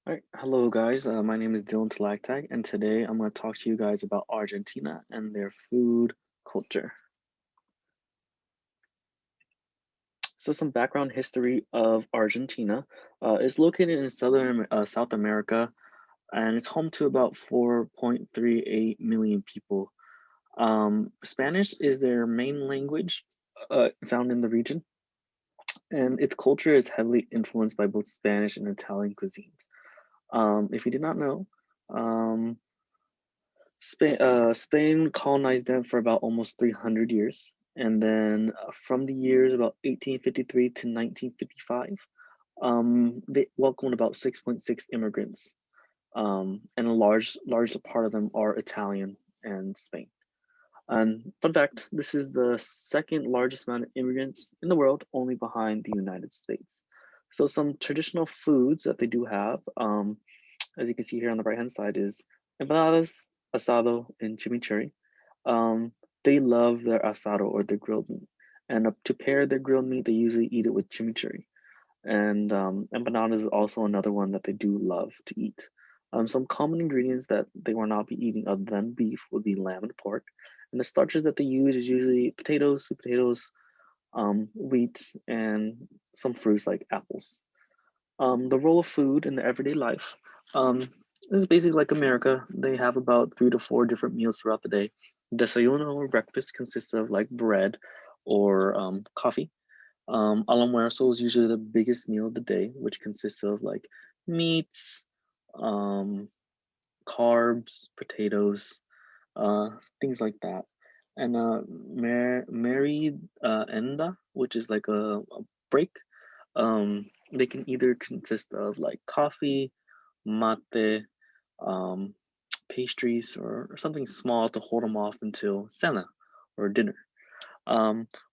All right, hello guys. My name is Dylan Talactag, and today I'm going to talk to you guys about Argentina and their food culture. So, some background history of Argentina is located in South America, and it's home to about 4.38 million people. Spanish is their main language found in the region, and its culture is heavily influenced by both Spanish and Italian cuisines. If you did not know, um, Spain colonized them for about almost 300 years. And then from the years about 1853 to 1955, they welcomed about 6.6 immigrants. And a large part of them are Italian and Spain. And fun fact, this is the second largest amount of immigrants in the world, only behind the United States. So some traditional foods that they do have, as you can see here on the right hand side, is empanadas, asado, and chimichurri. Um, they love their asado or their grilled meat, and to pair their grilled meat, they usually eat it with chimichurri. And empanadas is also another one that they do love to eat. Some common ingredients that they will not be eating other than beef would be lamb and pork. And the starches that they use is usually potatoes, sweet potatoes, wheat, and some fruits like apples. The role of food in the everyday life. This is basically like America. They have about 3 to 4 different meals throughout the day. Desayuno or breakfast consists of like bread or coffee. Almuerzo is usually the biggest meal of the day, which consists of like meats, um, carbs, potatoes, uh, things like that. And Merienda, which is like a break, they can either consist of like coffee, mate, um, pastries, or something small to hold them off until cena or dinner.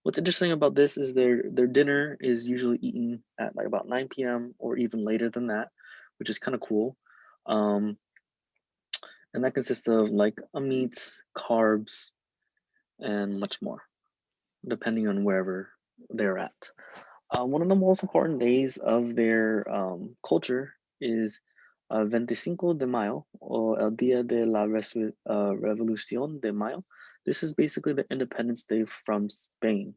What's interesting about this is their dinner is usually eaten at like about 9 p.m. or even later than that, which is kind of cool. Um, and that consists of like a meat, carbs, and much more, depending on wherever they're at. One of the most important days of their culture is 25 de Mayo, or El Día de la Revolución de Mayo. This is basically the Independence Day from Spain.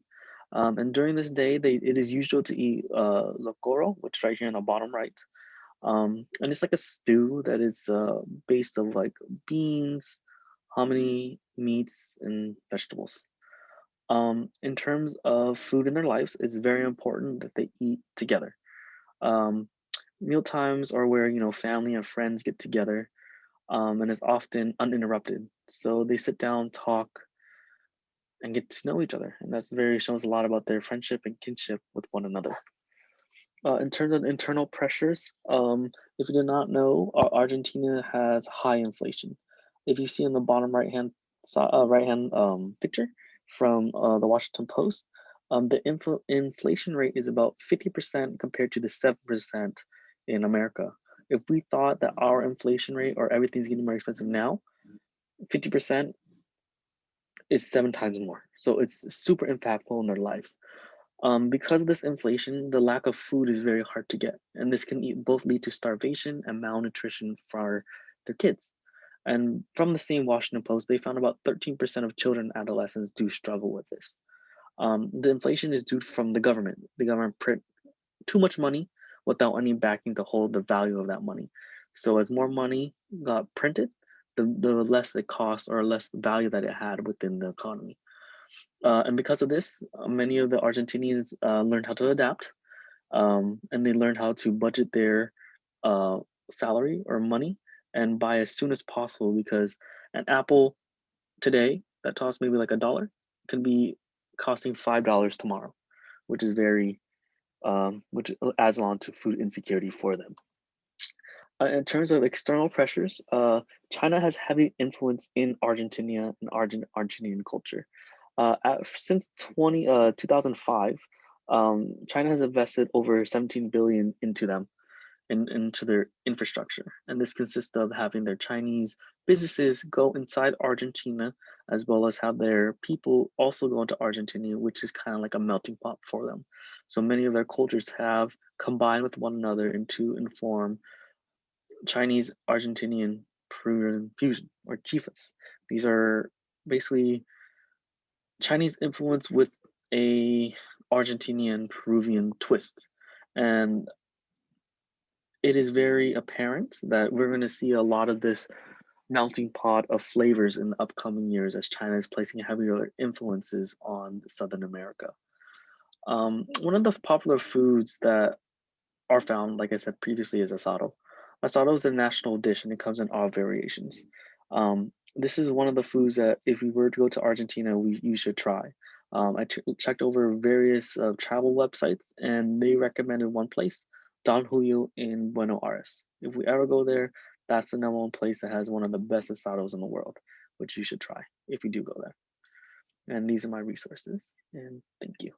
And during this day, it is usual to eat locoro, which is right here in the bottom right. And it's like a stew that is based of like beans, hominy, meats, and vegetables. In terms of food in their lives, it's very important that they eat together. Um, Meal times are where family and friends get together, and it's often uninterrupted. So they sit down, talk, and get to know each other, and that's very shows a lot about their friendship and kinship with one another. In terms of internal pressures, if you did not know, Argentina has high inflation. If you see on the bottom right hand picture from the Washington Post, the inflation rate is about 50% compared to the 7% in America. If we thought that our inflation rate or everything's getting more expensive now, 50% is 7 times more. So it's super impactful in their lives. Because of this inflation, the lack of food is very hard to get, and this can both lead to starvation and malnutrition for their kids. And from the same Washington Post, they found about 13% of children and adolescents do struggle with this. The inflation is due from the government. The government print too much money without any backing to hold the value of that money. So as more money got printed, the less it cost or less value that it had within the economy. And because of this, many of the Argentinians learned how to adapt, and they learned how to budget their uh, salary or money and buy as soon as possible because an apple today that costs maybe like $1 can be costing $5 tomorrow, which is which adds on to food insecurity for them. In terms of external pressures, China has heavy influence in Argentina and Argentinian culture. Since 2005, China has invested over 17 billion into them into their infrastructure. And this consists of having their Chinese businesses go inside Argentina, as well as have their people also go into Argentina, which is kind of like a melting pot for them. So many of their cultures have combined with one another into inform Chinese, Argentinian, Peruvian fusion, or chifas. These are basically Chinese influence with a Argentinian Peruvian twist. And it is very apparent that we're going to see a lot of this melting pot of flavors in the upcoming years as China is placing heavier influences on Southern America. One of the popular foods that are found, like I said previously, is asado. Asado is the national dish and it comes in all variations. This is one of the foods that if we were to go to Argentina, you should try. I checked over various travel websites and they recommended one place, Don Julio in Buenos Aires. If we ever go there, that's the number one place that has one of the best asados in the world, which you should try if you do go there. And these are my resources. And thank you.